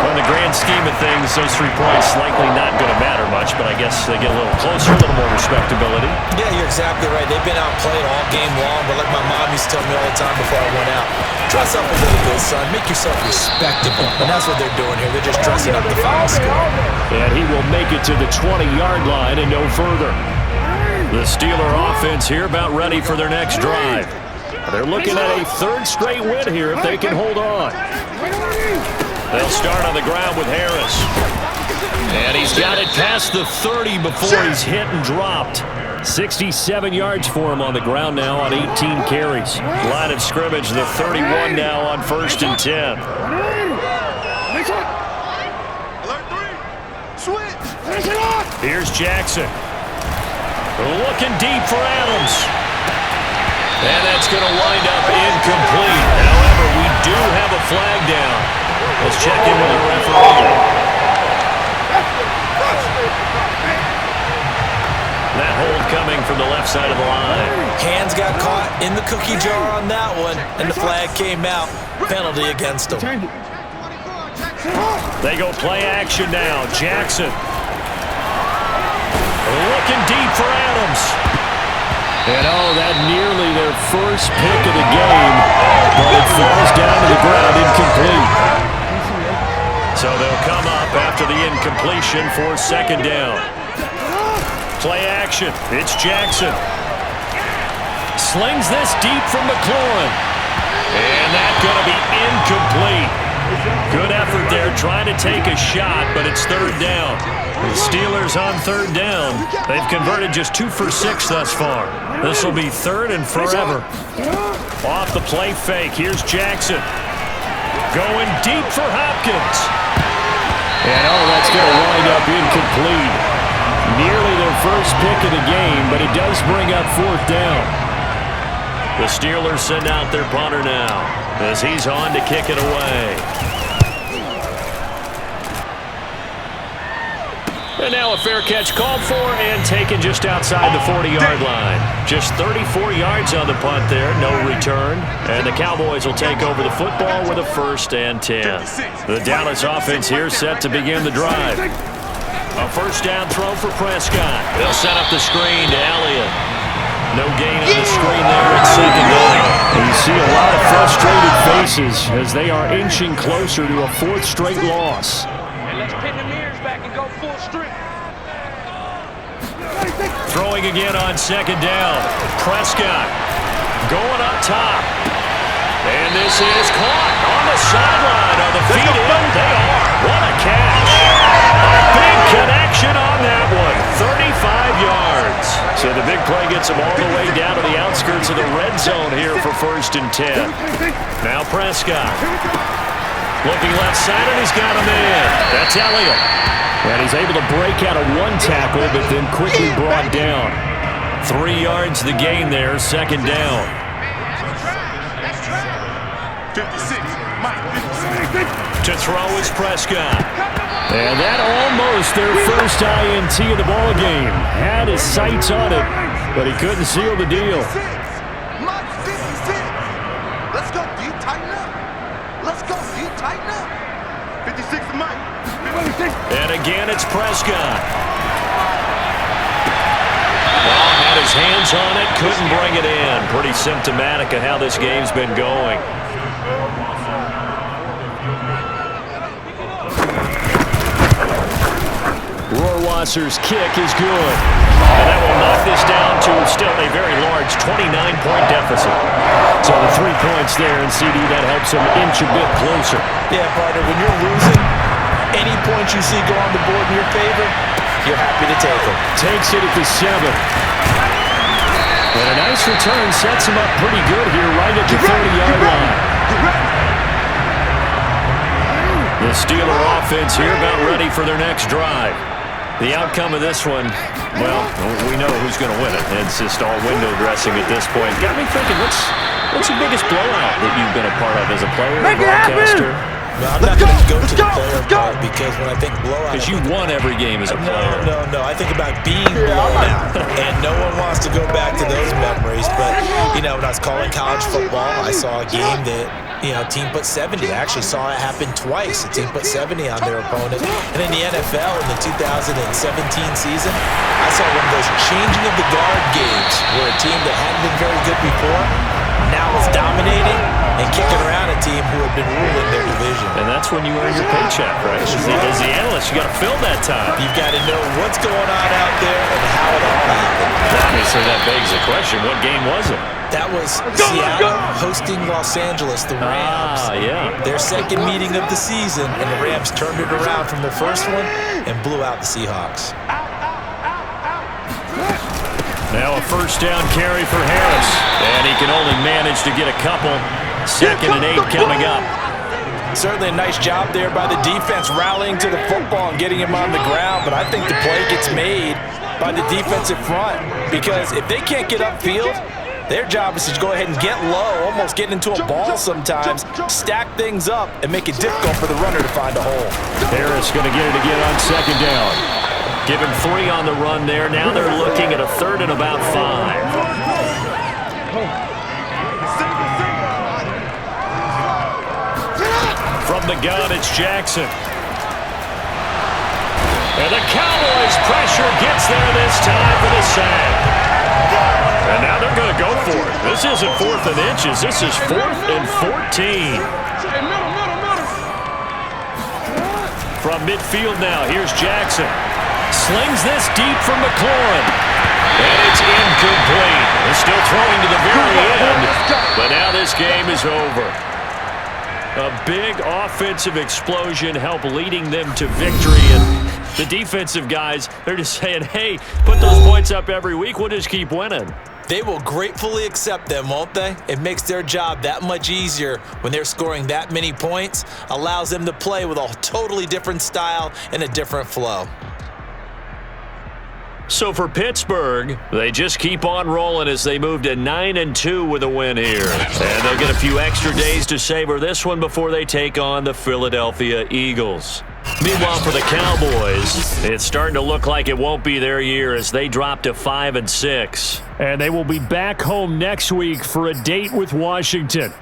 In the grand scheme of things, those 3 points likely not going to matter much, but I guess they get a little closer, a little more respectability. Yeah, you're exactly right. They've been outplayed all game long, but like my mom used to tell me all the time before I went out, dress up a little bit, son. Make yourself respectable. And that's what they're doing here. They're just dressing up the final score. And he will make it to the 20-yard line and no further. The Steeler offense here about ready for their next drive. They're looking at a 3rd straight win here if they can hold on. They'll start on the ground with Harris. And he's got it past the 30 before he's hit and dropped. 67 yards for him on the ground now on 18 carries. Line of scrimmage, the 31 now on 1st and 10. Here's Jackson. Looking deep for Adams. And that's going to wind up incomplete. However, we do have a flag down. Let's check in with the referee. That hold coming from the left side of the line. Hands got caught in the cookie jar on that one, and the flag came out. Penalty against him. They go play action now. Jackson. Looking deep for Adams. And that nearly their first pick of the game, but it falls down to the ground incomplete. So they'll come up after the incompletion for second down. Play action. It's Jackson. Slings this deep from McLaurin. And that's going to be incomplete. Good effort there trying to take a shot, but it's third down. The Steelers on third down. They've converted just 2 for 6 thus far. This will be third and forever. Off the play fake. Here's Jackson. Going deep for Hopkins. And that's going to wind up incomplete. Nearly their first pick of the game, but it does bring up fourth down. The Steelers send out their punter now as he's on to kick it away. And now a fair catch called for and taken just outside the 40-yard line. Just 34 yards on the punt there, no return. And the Cowboys will take over the football with a 1st and 10. The Dallas offense here set to begin the drive. A first down throw for Prescott. They'll set up the screen to Elliot. No gain on the screen there at second down. You see a lot of frustrated faces as they are inching closer to a 4th straight loss. And let's pin the mirrors back and go full strip. Throwing again on second down. Prescott going up top. And this is caught on the sideline. On the feet in, they are. What a catch. A big connection on that one. 35 yards. So the big play gets him all the way down to the outskirts of the red zone here for 1st and 10. Now Prescott. Looking left side, and he's got a man. That's Elliot. And he's able to break out of 1 tackle, but then quickly brought down. 3 yards the gain there, second down. 56, Mike, 56. To throw is Prescott. And that almost their first INT of the ball game. Had his sights on it, but he couldn't seal the deal. Mike, 56. Let's go, D, tighten up. Let's go, D, tighten up. 56 to Mike. And again, it's Prescott. Well, had his hands on it, couldn't bring it in. Pretty symptomatic of how this game's been going. RoThLiS's kick is good. And that will knock this down to still a very large 29-point deficit. So the 3 points there, and CD, that helps them inch a bit closer. Yeah, partner, when you're losing, any points you see go on the board in your favor, you're happy to take them. Takes it at the 7. And a nice return sets him up pretty good here right at the 30-yard line. The Steeler offense here about ready for their next drive. The outcome of this one, well, we know who's going to win it. It's just all window dressing at this point. Got me thinking, what's the biggest blowout that you've been a part of as a player, broadcaster? No, I'm not going to go to the player part because when I think blowout... Because you won every game as a player. No. I think about being blown out. And no one wants to go back to those memories. But, when I was calling college football, I saw a game that, a team put 70. I actually saw it happen twice. A team put 70 on their opponent. And in the NFL, in the 2017 season, I saw one of those changing of the guard games where a team that hadn't been very good before now is dominating and kicking around a team who had been ruling their division. And that's when you earn your paycheck, right? As the analyst, you got to fill that time. You've got to know what's going on out there and how it all happened. Obviously, that begs the question, what game was it? That was Seattle hosting Los Angeles, the Rams. Yeah. Their second meeting of the season, and the Rams turned it around from their first one and blew out the Seahawks. Now a first down carry for Harris, and he can only manage to get a couple. 2nd and 8 coming up. Certainly a nice job there by the defense rallying to the football and getting him on the ground, but I think the play gets made by the defensive front because if they can't get upfield, their job is to go ahead and get low, almost get into a ball sometimes, stack things up, and make it difficult for the runner to find a hole. Harris going to get it again on second down. Give him 3 on the run there. Now they're looking at a 3rd and about 5. From the gun, it's Jackson. And the Cowboys' pressure gets there this time for the sack. And now they're going to go for it. This isn't 4th and inches. This is 4th and 14. From midfield now, here's Jackson. Slings this deep from McLaurin. And it's incomplete. They're still throwing to the very end. But now this game is over. A big offensive explosion helped leading them to victory. And the defensive guys, they're just saying, hey, put those points up every week. We'll just keep winning. They will gratefully accept them, won't they? It makes their job that much easier when they're scoring that many points. Allows them to play with a totally different style and a different flow. So for Pittsburgh, they just keep on rolling as they move to 9-2 with a win here. And they'll get a few extra days to savor this one before they take on the Philadelphia Eagles. Meanwhile, for the Cowboys, it's starting to look like it won't be their year as they drop to 5-6. And they will be back home next week for a date with Washington.